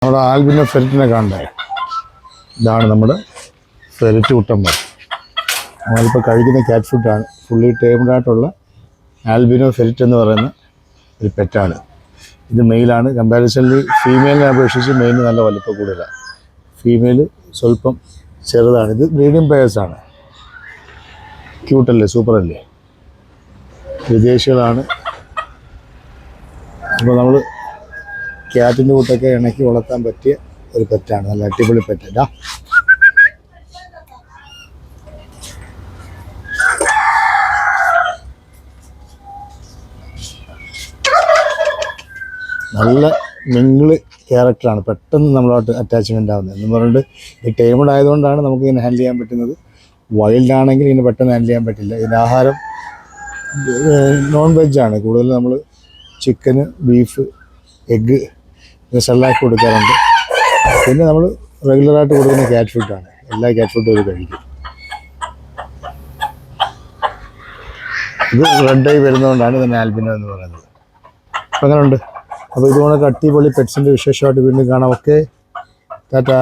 നമ്മുടെ ആൽബിനോ ഫെറിറ്റിനെ കാണണ്ടേ? ഇതാണ് നമ്മുടെ ഫെറിറ്റ് കുട്ടന്മാർ. നമ്മളിപ്പോൾ കഴിക്കുന്ന ക്യാറ്റ് ഫുഡാണ്. ഫുള്ളി ടേംഡായിട്ടുള്ള ആൽബിനോ ഫെറിറ്റ് എന്ന് പറയുന്ന ഒരു പെറ്റാണ്. ഇത് മെയിലാണ്. കമ്പാരിസൺലി ഫീമെയിലിനെ അപേക്ഷിച്ച് മെയിലിന് നല്ല വലുപ്പം കൂടുതലാണ്. ഫീമെയിൽ സ്വല്പം ചെറുതാണ്. ഇത് ബ്രീഡിംഗ് പെയർസാണ്. ക്യൂട്ടല്ലേ, സൂപ്പറല്ലേ? വിദേശികളാണ്. അപ്പോൾ നമ്മൾ ക്യാറ്റിൻ്റെ കൂട്ടൊക്കെ ഇണക്കി വളർത്താൻ പറ്റിയ ഒരു പെറ്റാണ്. നല്ല അടിപൊളി പെറ്റാ. നല്ല മിങ്കിള് ക്യാരക്ടറാണ്. പെട്ടെന്ന് നമ്മളോട്ട് അറ്റാച്ച്മെൻ്റ് ആവുന്നത് എന്ന് പറഞ്ഞിട്ട് ഈ ടൈമഡ് ആയതുകൊണ്ടാണ് നമുക്ക് ഇതിനെ ഹാൻഡിൽ ചെയ്യാൻ പറ്റുന്നത്. വൈൽഡ് ആണെങ്കിൽ ഇതിനെ പെട്ടെന്ന് ഹാൻഡിൽ ചെയ്യാൻ പറ്റില്ല. ഇതിൻ്റെ ആഹാരം നോൺ വെജാണ് കൂടുതൽ. നമ്മൾ ചിക്കന്, ബീഫ്, എഗ്ഗ് ഇത് സെല്ലാക്കി കൊടുക്കാറുണ്ട്. പിന്നെ നമ്മൾ റെഗുലറായിട്ട് കൊടുക്കുന്ന ക്യാറ്റ് ഫുഡാണ്. എല്ലാ ക്യാറ്റ് ഫുഡും ഇത് കഴിക്കും. ഇത് റെഡ് ആയി വരുന്നതുകൊണ്ടാണ് ഇതിന് ആൽബിനോ എന്ന് പറയുന്നത്. അപ്പം അങ്ങനെ ഉണ്ട്. അപ്പോൾ ഇതുപോലെ അടിപൊളി പെറ്റ്സിൻ്റെ വിശേഷമായിട്ട് വീണ്ടും കാണാം. ഓക്കെ, ടാറ്റാ.